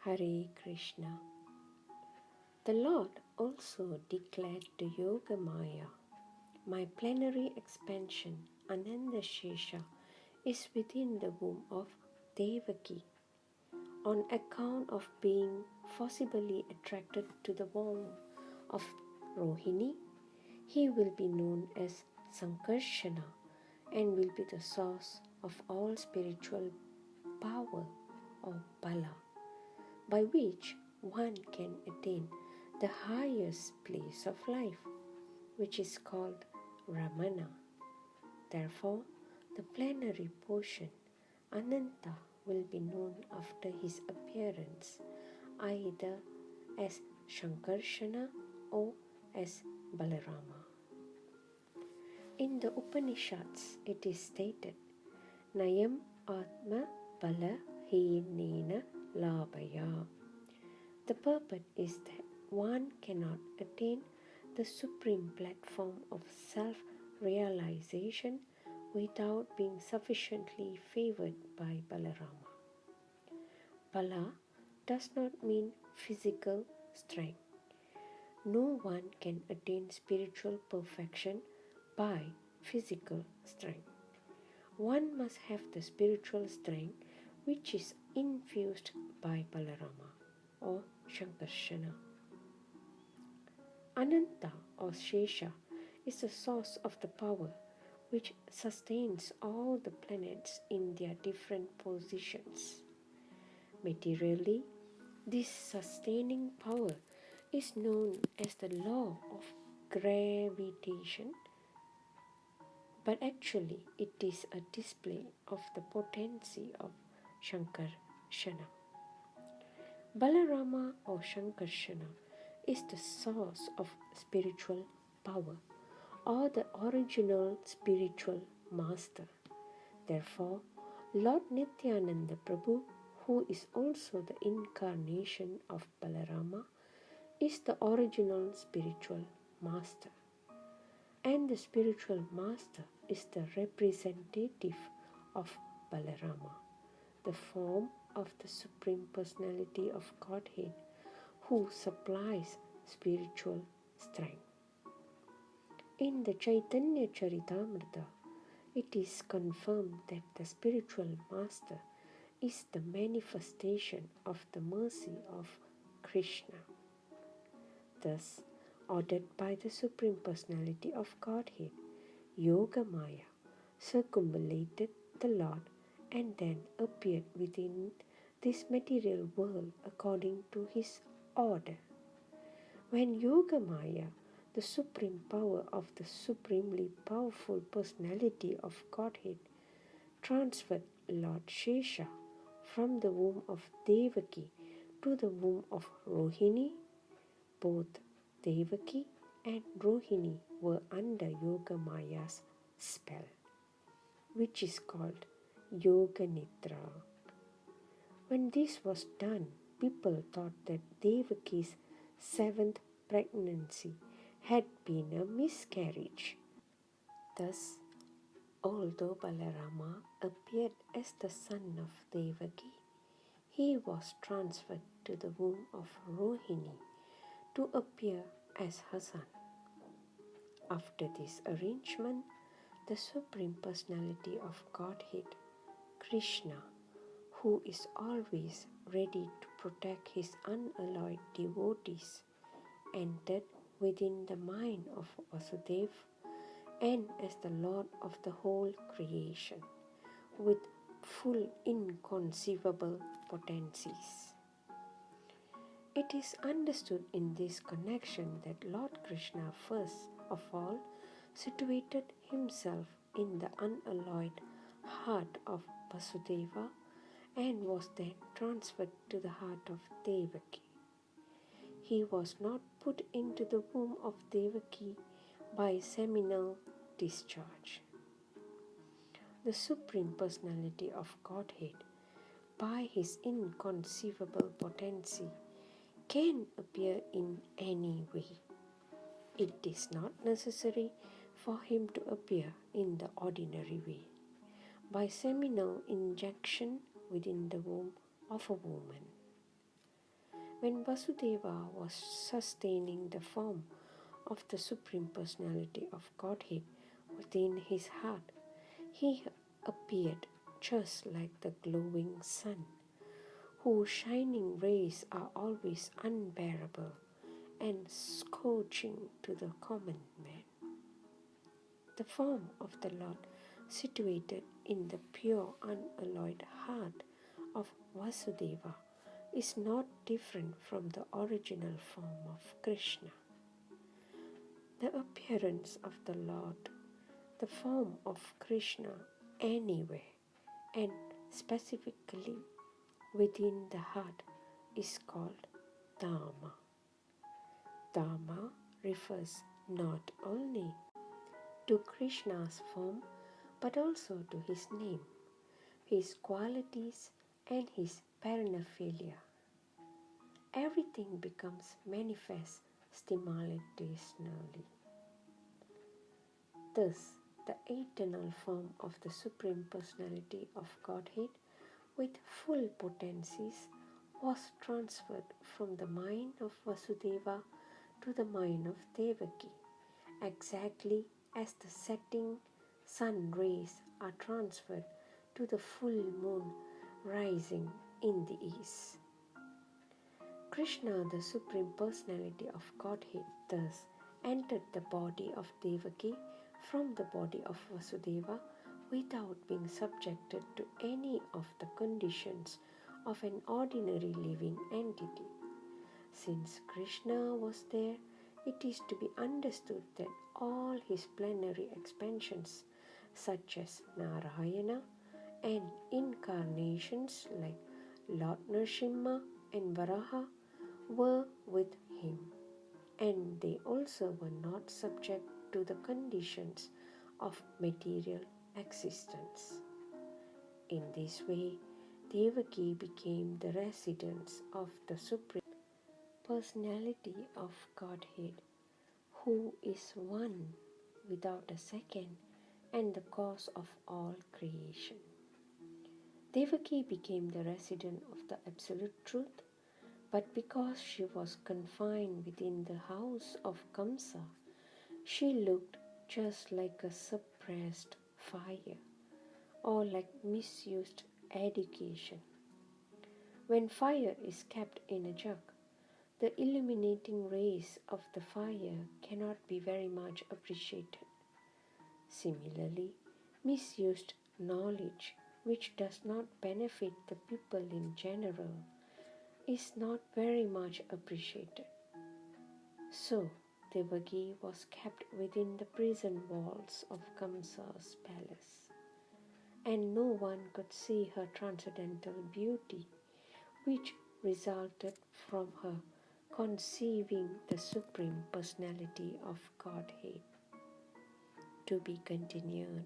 Hare Krishna. The Lord also declared to Yogamaya, my plenary expansion, Ananda Shesha, is within the womb of Devaki. On account of being forcibly attracted to the womb of Rohini, he will be known as Sankarsana and will be the source of all spiritual power or bala, by which one can attain the highest place of life, which is called Ramana. Therefore, the plenary portion, Ananta, will be known after his appearance either as Shankarshana or as Balarama. In the Upanishads, it is stated, Nayam Atma Bala Hinena Labhaya. The purport is that one cannot attain the supreme platform of self-realization without being sufficiently favored by Balarama. Bala does not mean physical strength. No one can attain spiritual perfection by physical strength. One must have the spiritual strength which is infused by Balarama or Shankarshana. Ananta or Shesha is the source of the power which sustains all the planets in their different positions. Materially, this sustaining power is known as the law of gravitation, but actually it is a display of the potency of Shankarshana. Balarama or Shankarshana is the source of spiritual power or the original spiritual master. Therefore, Lord Nityananda Prabhu, who is also the incarnation of Balarama, is the original spiritual master. And the spiritual master is the representative of Balarama, the form of the Supreme Personality of Godhead, who supplies spiritual strength. In the Chaitanya Charitamrita, it is confirmed that the spiritual master is the manifestation of the mercy of Kṛṣṇa. Thus, ordered by the Supreme Personality of Godhead, Yogamaya circumambulated the Lord and then appeared within this material world according to his order. When Yogamaya, the supreme power of the supremely powerful personality of Godhead, transferred Lord Shesha from the womb of Devaki to the womb of Rohini, both Devaki and Rohini were under Yogamaya's spell, which is called Yoga Nidra. When this was done, people thought that Devaki's seventh pregnancy had been a miscarriage. Thus, although Balarama appeared as the son of Devaki, he was transferred to the womb of Rohini to appear as her son. After this arrangement, the Supreme Personality of Godhead, Kṛṣṇa, who is always ready to protect his unalloyed devotees, entered within the mind of Vasudeva and as the Lord of the whole creation, with full inconceivable potencies. It is understood in this connection that Lord Kṛṣṇa first of all situated himself in the unalloyed heart of Vasudeva and was then transferred to the heart of Devaki. He was not put into the womb of Devaki by seminal discharge. The Supreme Personality of Godhead, by his inconceivable potency, can appear in any way. It is not necessary for him to appear in the ordinary way, by seminal injection within the womb of a woman. when Vasudeva was sustaining the form of the Supreme Personality of Godhead within his heart, he appeared just like the glowing sun, whose shining rays are always unbearable and scorching to the common man. The form of the Lord, situated in the pure unalloyed heart of Vasudeva, is not different from the original form of Krishna. The appearance of the Lord, the form of Krishna anywhere and specifically within the heart, is called Dhamma. Dhamma refers not only to Krishna's form but also to his name, his qualities, and his paraphernalia. Everything becomes manifest simultaneously. Thus, the eternal form of the Supreme Personality of Godhead with full potencies was transferred from the mind of Vasudeva to the mind of Devaki, exactly as the setting sun rays are transferred to the full moon rising in the east. Krishna, the Supreme Personality of Godhead, thus entered the body of Devaki from the body of Vasudeva without being subjected to any of the conditions of an ordinary living entity. Since Krishna was there, it is to be understood that all his plenary expansions, such as Narayana, and incarnations like Lord Nrsimha and Varaha, were with him, and they also were not subject to the conditions of material existence. In this way, Devaki became the residence of the Supreme Personality of Godhead, who is one without a second and the cause of all creation. Devaki became the resident of the Absolute Truth, but because she was confined within the house of Kamsa, she looked just like a suppressed fire or like misused education. When fire is kept in a jug, the illuminating rays of the fire cannot be very much appreciated. Similarly, misused knowledge, which does not benefit the people in general, is not very much appreciated. So, Devaki was kept within the prison walls of Kamsa's palace, and no one could see her transcendental beauty, which resulted from her conceiving the Supreme Personality of Godhead. To be continued.